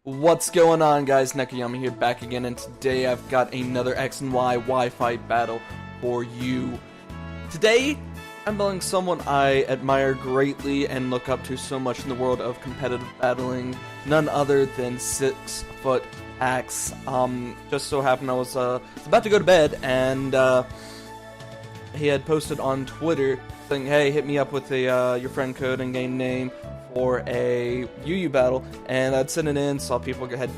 What's going on, guys? Nekayama here, back again, and today I've got another X and Y Wi-Fi battle for you. Today, I'm battling someone I admire greatly and look up to so much in the world of competitive battling, none other than 6fthax. Just so happened I was about to go to bed, and he had posted on Twitter saying, hey, hit me up with your friend code and game name for a UU battle, and I'd sent it in, saw people had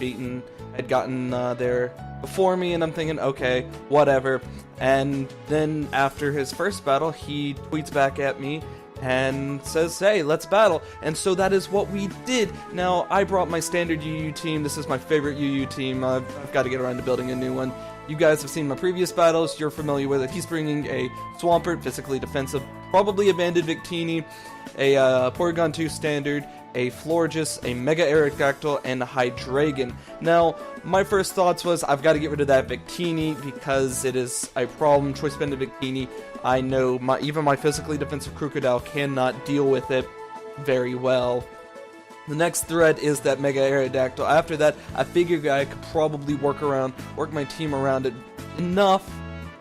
gotten there before me, and I'm thinking, okay, whatever. And then after his first battle, he tweets back at me and says, hey, let's battle. And so that is what we did. Now, I brought my standard UU team. This is my favorite UU team. I've got to get around to building a new one. You guys have seen my previous battles, you're familiar with it. He's bringing a Swampert, physically defensive, probably a Banded Victini, a Porygon 2 Standard, a Florges, a Mega Aerodactyl, and a Hydreigon. Now, my first thoughts was, I've got to get rid of that Victini because it is a problem. Choice Banded Victini, I know even my physically defensive Crocodile cannot deal with it very well. The next threat is that Mega Aerodactyl. After that, I figured I could probably work my team around it enough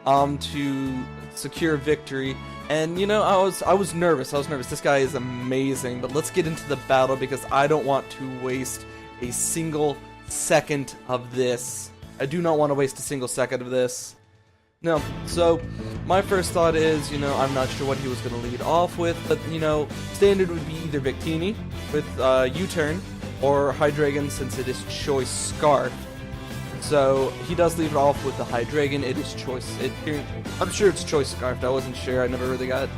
to secure victory. And you know, I was nervous. This guy is amazing, but let's get into the battle because I don't want to waste a single second of this. I do not want to waste a single second of this. No, so my first thought is, you know, I'm not sure what he was going to lead off with, but, you know, standard would be either Victini with U-turn or Hydreigon since it is Choice Scarf. So he does leave it off with the Hydreigon. It is Choice. I'm sure it's Choice Scarf. I wasn't sure. I never really got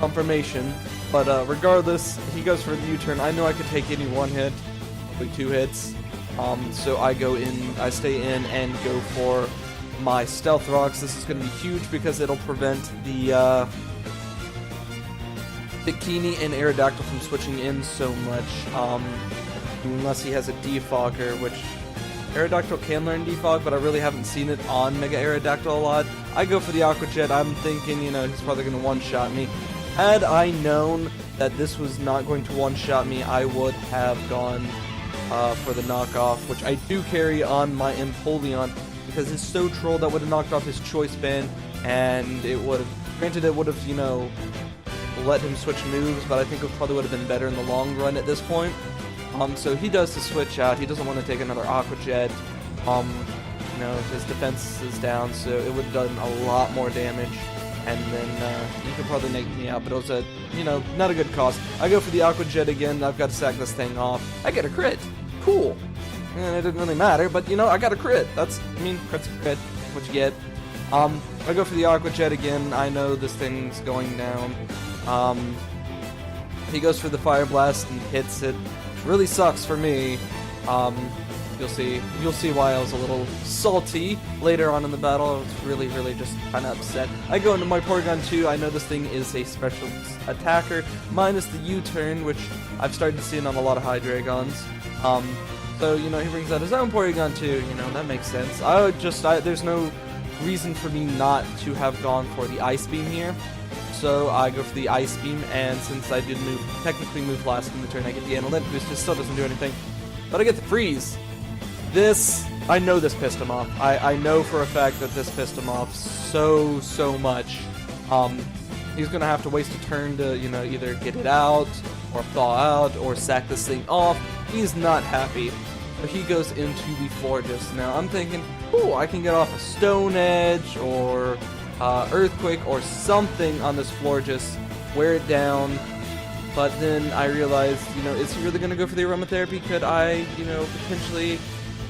confirmation. But regardless, he goes for the U-turn. I know I could take any one hit, probably two hits. So I stay in and go for my Stealth Rocks. This is going to be huge because it'll prevent the Victini and Aerodactyl from switching in so much, unless he has a Defogger, which Aerodactyl can learn Defog, but I really haven't seen it on Mega Aerodactyl a lot. I go for the Aqua Jet. I'm thinking, you know, he's probably going to one-shot me. Had I known that this was not going to one-shot me, I would have gone for the knockoff, which I do carry on my Empoleon, because his So Troll that would have knocked off his Choice Band, and it would have, granted it would have, you know, let him switch moves, but I think it probably would have been better in the long run at this point. So he does to switch out. He doesn't want to take another Aqua Jet. You know, his defense is down, so it would have done a lot more damage, and then he could probably make me out, but it was a, you know, not a good cost. I go for the Aqua Jet again. I've got to sack this thing off. I get a crit. Cool. And it didn't really matter, but you know, I got a crit. Crit's a crit. What you get. I go for the Aqua Jet again. I know this thing's going down. He goes for the Fire Blast and hits it. Really sucks for me. You'll see why I was a little salty later on in the battle. I was really just kind of upset. I go into my Porygon 2. I know this thing is a special attacker, minus the U-turn, which I've started seeing on a lot of Hydreigons. So, you know, he brings out his own Porygon 2, you know, that makes sense. There's no reason for me not to have gone for the Ice Beam here. So I go for the Ice Beam, and since I did technically move last in the turn, I get the Analytic Boost. It still doesn't do anything. But I get the Freeze. I know this pissed him off. I know for a fact that this pissed him off so much. He's going to have to waste a turn to, you know, either get it out, or thaw out, or sack this thing off. He's not happy. So he goes into the Florges. Now I'm thinking, ooh, I can get off a Stone Edge, or Earthquake, or something on this Florges, wear it down. But then I realized, you know, is he really going to go for the Aromatherapy? Could I, you know, potentially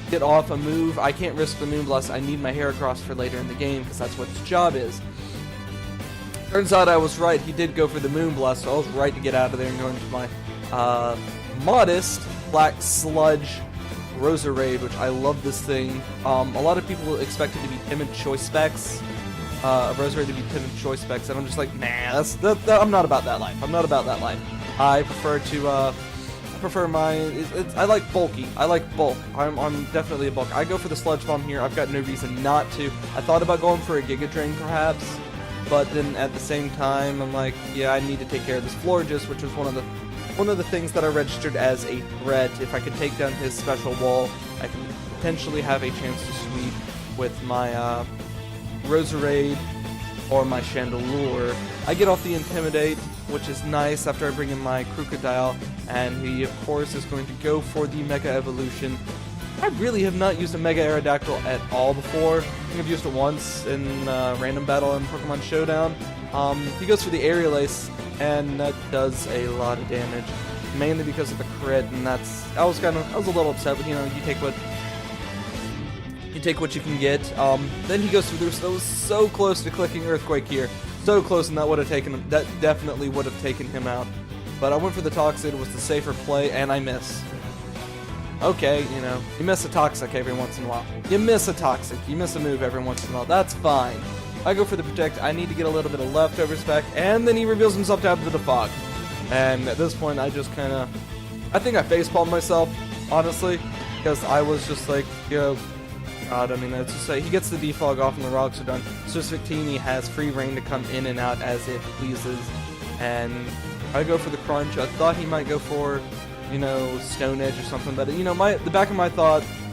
get off a move? I can't risk the Moonblast. I need my Heracross for later in the game, because that's what his job is. Turns out I was right. He did go for the Moonblast, so I was right to get out of there and go into my modest Black Sludge Roserade, which I love this thing. A lot of people expect it to be Timid Choice Specs. Roserade to be Timid Choice Specs, and I'm just like, nah, I'm not about that life. I'm not about that life. I prefer I like bulky. I like bulk. I'm definitely a bulk. I go for the Sludge Bomb here. I've got no reason not to. I thought about going for a Giga Drain perhaps, but then at the same time, I'm like, yeah, I need to take care of this Florges, which was one of the one of the things that I registered as a threat. If I could take down his special wall, I could potentially have a chance to sweep with my Roserade or my Chandelure. I get off the Intimidate, which is nice after I bring in my Crocodile, and he, of course, is going to go for the Mega Evolution. I really have not used a Mega Aerodactyl at all before. I think I've used it once in random battle in Pokemon Showdown. He goes for the Aerial Ace, and that does a lot of damage, mainly because of the crit, and that's, I was a little upset, but you know, you take what you can get. Then he goes through this. That was so close to clicking Earthquake here. So close, and that definitely would have taken him out. But I went for the Toxic, it was the safer play, and I miss. Okay, you know, you miss a Toxic every once in a while. You miss a Toxic, you miss a move every once in a while, that's fine. I go for the Protect, I need to get a little bit of leftovers back, and then he reveals himself to have the Defog. And at this point, I just kinda, I think I facepalmed myself, honestly, because I was just like, you know, God, I mean, let's just say he gets the defog off and the rocks are done. Swiss Victini has free reign to come in and out as it pleases. And I go for the Crunch. I thought he might go for, you know, Stone Edge or something, but you know, the back of my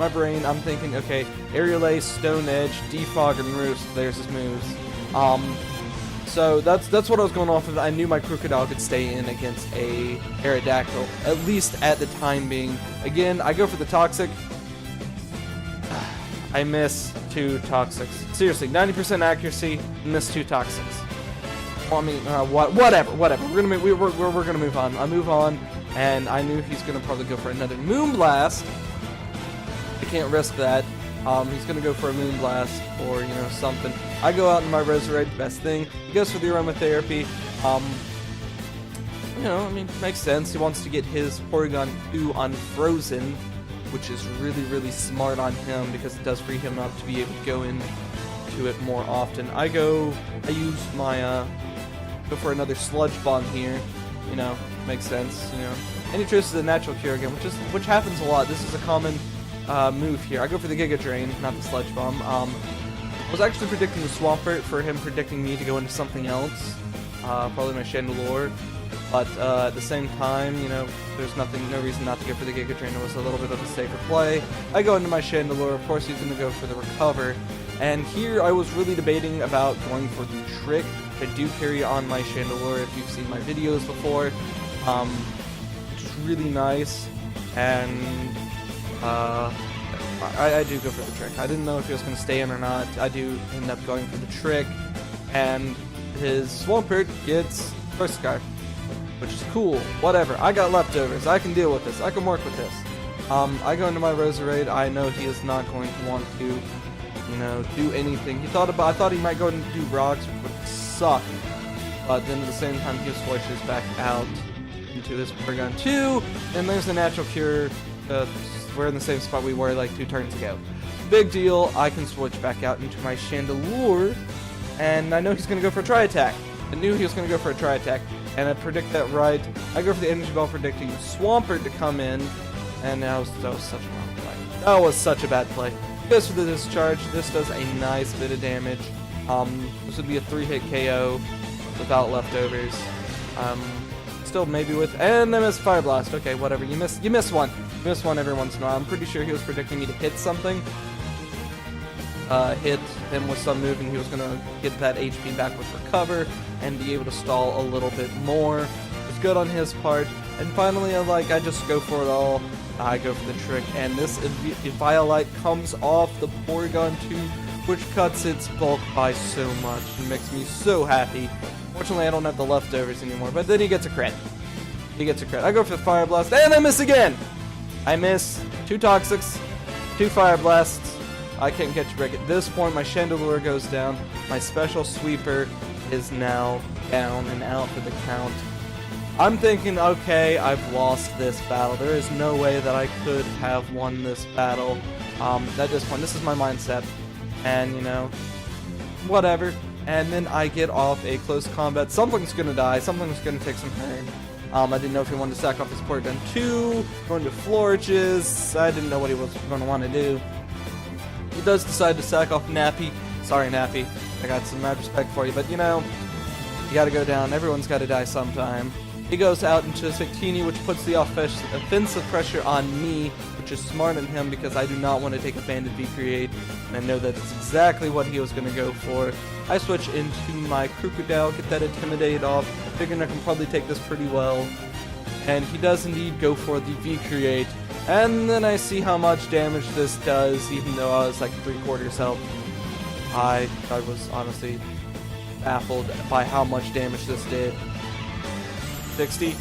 brain, I'm thinking, okay, Aerial Ace, Stone Edge, Defog, and Roost. There's his moves. So that's what I was going off of. I knew my Crocodile could stay in against a Aerodactyl, at least at the time being. Again, I go for the Toxic. I miss 2 Toxics. Seriously, 90% accuracy, miss 2 Toxics. Well, I mean, whatever. We're gonna move on. I move on, and I knew he's gonna probably go for another Moonblast. I can't risk that. He's gonna go for a Moonblast or, you know, something. I go out in my Roserade, best thing. He goes for the Aromatherapy. You know, I mean, makes sense. He wants to get his Porygon 2 unfrozen, which is really, really smart on him because it does free him up to be able to go into it more often. I use my, go for another Sludge Bomb here, you know, makes sense, you know. And he chooses the Natural Cure again, which happens a lot. This is a common move here. I go for the Giga Drain, not the Sludge Bomb. I was actually predicting the Swampert for him predicting me to go into something else, probably my Chandelure. But at the same time, you know, there's no reason not to go for the Giga Drain. It was a little bit of a safer play. I go into my Chandelure. Of course, he's going to go for the Recover. And here I was really debating about going for the Trick. I do carry on my Chandelure if you've seen my videos before. Which is really nice. And I do go for the Trick. I didn't know if he was going to stay in or not. I do end up going for the Trick. And his Swampert gets First Sky, which is cool. Whatever. I got leftovers. I can deal with this. I can work with this. I go into my Roserade. I know he is not going to want to, you know, do anything. I thought he might go and do Rocks, which would suck. But then at the same time, he switches back out into his Porygon 2. And there's the Natural Cure. We're in the same spot we were like 2 turns ago. Big deal. I can switch back out into my Chandelure. And I know he's going to go for a Tri-Attack. I knew he was going to go for a Tri-Attack. And I predict that right. I go for the Energy Ball, predicting Swampert to come in. And that was such a wrong play. That was such a bad play. Goes for the Discharge. This does a nice bit of damage. This would be a 3-hit KO without leftovers. Still maybe with, and I missed Fire Blast. Okay, whatever. You miss one. You miss one every once in a while. I'm pretty sure he was predicting me to hit something. Hit him with some move, and he was gonna get that HP back with Recover and be able to stall a little bit more. It's good on his part. And finally, I just go for it all. I go for the Trick, and this Eviolite comes off the Porygon 2, which cuts its bulk by so much and makes me so happy. Fortunately, I don't have the leftovers anymore, but then he gets a crit. I go for the Fire Blast, and I miss again! I miss 2 Toxics, 2 Fire Blasts. I can't catch a break. At this point, my Chandelure goes down. My Special Sweeper is now down and out for the count. I'm thinking, okay, I've lost this battle. There is no way that I could have won this battle. At this point, this is my mindset. And, you know, whatever. And then I get off a close combat. Something's gonna die. Something's gonna take some pain. I didn't know if he wanted to sack off his Porygon 2, going to Florges. I didn't know what he was going to want to do. He does decide to sack off Nappy. Sorry, Nappy. I got some mad respect for you, but you know, you gotta go down. Everyone's gotta die sometime. He goes out into his Victini, which puts the offensive pressure on me, which is smart on him because I do not want to take a banded V-Create, and I know that it's exactly what he was going to go for. I switch into my Crocodile, get that Intimidate off, figuring I can probably take this pretty well, and he does indeed go for the V-Create, and then I see how much damage this does, even though I was like 3/4 health. I was honestly baffled by how much damage this did. 60.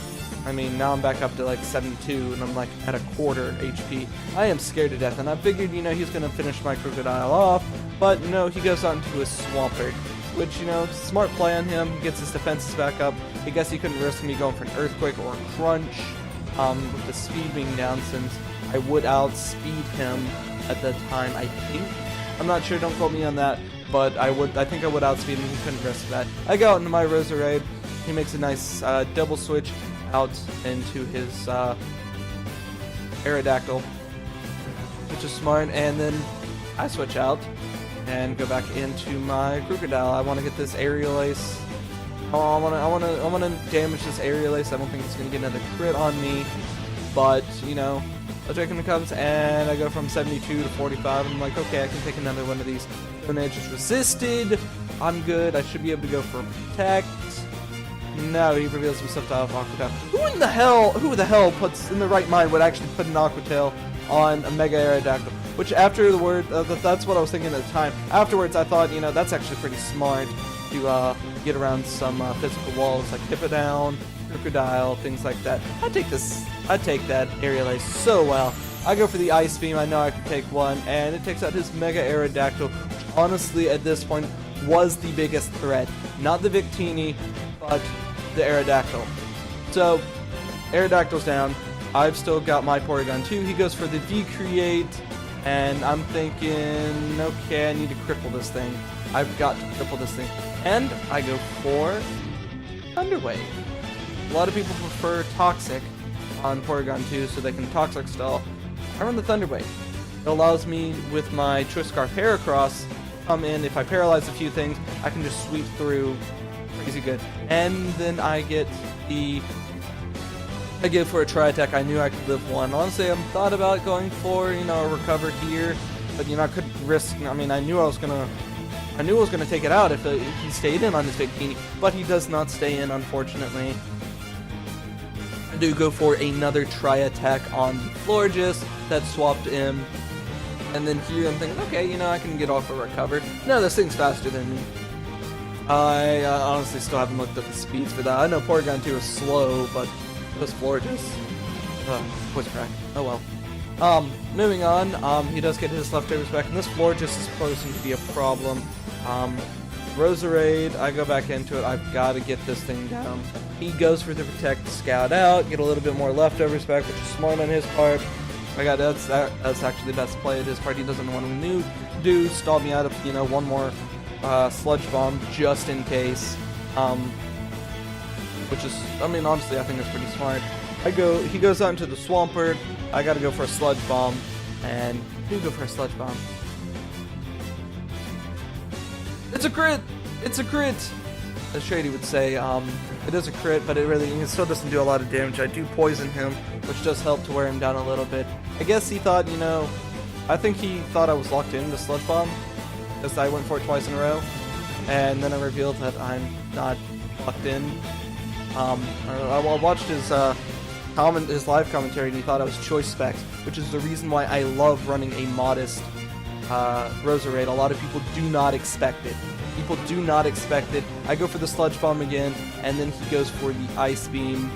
I mean, now I'm back up to like 72, and I'm like at a quarter HP. I am scared to death, and I figured, you know, he's gonna finish my Crocodile off, but no, he goes out into his Swampert, which, you know, smart play on him. He gets his defenses back up. I guess he couldn't risk me going for an Earthquake or a Crunch, with the speed being down, since I would outspeed him at the time, I think. I'm not sure, don't quote me on that, but I think I would outspeed him. He couldn't risk that. I go out into my Roserade. He makes a nice double switch out into his Aerodactyl, which is smart, and then I switch out and go back into my Crocodile. I want to get this Aerial Ace. Oh, I want to damage this Aerial Ace. I don't think it's going to get another crit on me, but you know, Dragon comes and I go from 72 to 45. And I'm like, okay, I can take another one of these. Stone Edge is resisted. I'm good. I should be able to go for Protect. No, he reveals himself to Aqua Tail. Who the hell puts in the right mind would actually put an Aqua Tail on a Mega Aerodactyl? Which after the word, that's what I was thinking at the time. Afterwards, I thought, you know, that's actually pretty smart to get around some physical walls like Hippowdon, Crocodile, things like that. I take that Aerial Ace so well. I go for the Ice Beam. I know I can take one, and it takes out his Mega Aerodactyl, which honestly at this point was the biggest threat. Not the Victini, but the Aerodactyl. So, Aerodactyl's down. I've still got my Porygon 2. He goes for the V-Create, and I'm thinking, okay, I need to cripple this thing. I've got to cripple this thing. And I go for Thunder Wave. A lot of people prefer Toxic on Porygon 2 so they can Toxic Stall. I run the Thunder Wave. It allows me, with my Choice Scarf Heracross, come in. If I paralyze a few things, I can just sweep through crazy good. And then I go for a Tri-Attack. I knew I could live one. Honestly, I thought about going for, you know, a Recover here, but you know, I couldn't risk. I mean, I knew I was gonna take it out if he stayed in on his Victini, but he does not stay in, unfortunately. I do go for another Tri-Attack on the Florges that swapped him, and then here I'm thinking, okay, you know, I can get off a Recover. No, this thing's faster than me. I honestly still haven't looked up the speeds for that. I know Porygon 2 is slow, but those Florges, Poison Crack. Oh well. Moving on, he does get his leftovers back, and this Florges is posing to be a problem. Roserade, I go back into it. I've got to get this thing down. He goes for the Protect, Scout out, get a little bit more leftovers back, which is smart on his part. That's actually the best play at his part. He doesn't want to do stall me out of, you know, one more Sludge Bomb just in case. Which is, I mean, honestly, I think it's pretty smart. He goes out into the Swampert. I gotta go for a Sludge Bomb, and do go for a Sludge Bomb. It's a crit! It's a crit! As Shady would say, it is a crit, but it still doesn't do a lot of damage. I do poison him, which does help to wear him down a little bit. I guess he thought, you know, I think he thought I was locked in to Sludge Bomb, because I went for it twice in a row, and then I revealed that I'm not locked in. I watched his live commentary, and he thought I was Choice Specs, which is the reason why I love running a modest Roserade. A lot of people do not expect it. People do not expect it. I go for the Sludge Bomb again, and then he goes for the Ice Beam,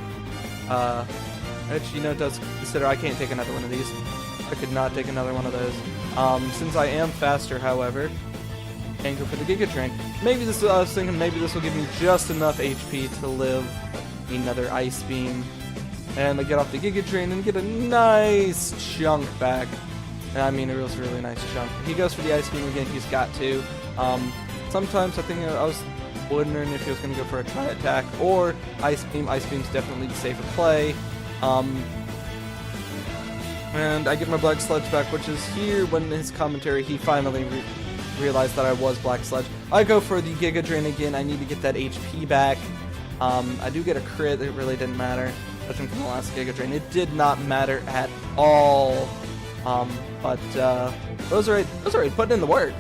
which, you know, does consider I can't take another one of these. I could not take another one of those. Since I am faster, however, and go for the Giga Drain. Maybe this, I was thinking maybe this will give me just enough HP to live another Ice Beam. And I get off the Giga Drain and get a nice chunk back. I mean, it was a really nice chunk. He goes for the Ice Beam again, he's got to. Sometimes I think I was wondering if he was going to go for a Tri-Attack or Ice Beam. Ice Beam's definitely the safer play. And I get my Black Sludge back, which is here when his commentary, he finally realized that I was Black Sludge. I go for the Giga Drain again. I need to get that HP back. I do get a crit. It really didn't matter. Judging from the last Giga Drain, it did not matter at all. But Roserade putting in the work.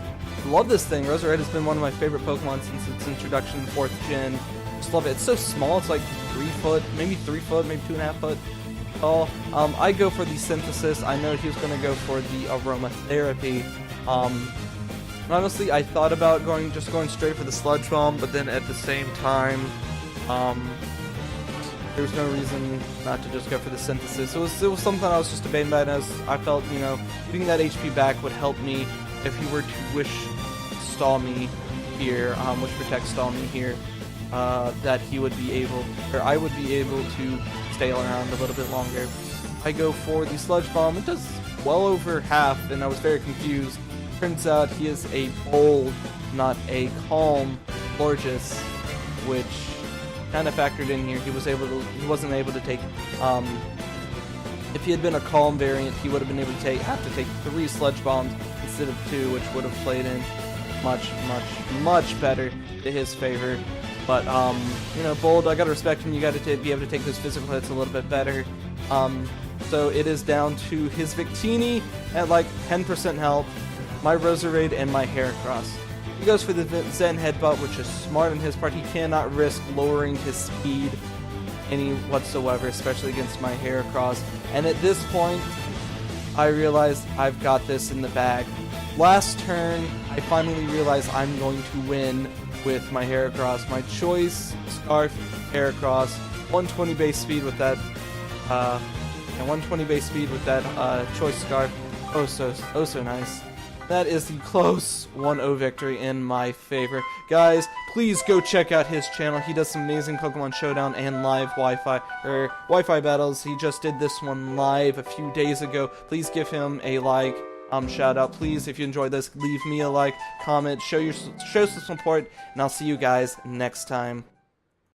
Love this thing. Roserade has been one of my favorite Pokemon since its introduction in 4th gen. Just love it. It's so small. It's like 3 foot, maybe 3 foot, maybe 2.5 foot tall. I go for the Synthesis. I know he was going to go for the Aromatherapy. Honestly, I thought about going straight for the Sludge Bomb, but then at the same time, there was no reason not to just go for the Synthesis. It was something I was just debating about, as I felt, you know, getting that HP back would help me if he were to Wish stall me here, Wish Protect stall me here, that he would be able, or I would be able to stay around a little bit longer. I go for the Sludge Bomb. It does well over half, and I was very confused. Turns out he is a bold, not a calm Florges, which kind of factored in here. He wasn't able to take, if he had been a calm variant, he would have been able to have to take 3 Sludge Bombs instead of 2, which would have played in much better to his favor. But, you know, Bold, I gotta respect him. You gotta be able to take those physical hits a little bit better. So it is down to his Victini at like 10% health, my Roserade, and my Heracross. He goes for the Zen Headbutt, which is smart on his part. He cannot risk lowering his speed any whatsoever, especially against my Heracross. And at this point, I realized I've got this in the bag. Last turn, I finally realized I'm going to win with my Heracross. My Choice Scarf Heracross, 120 base speed with that, and 120 base speed with that Choice Scarf. Oh so nice. That is the close 1-0 victory in my favor. Guys, please go check out his channel. He does some amazing Pokemon Showdown and live Wi-Fi battles. He just did this one live a few days ago. Please give him a like, shout out. Please, if you enjoyed this, leave me a like, comment, show some support, and I'll see you guys next time.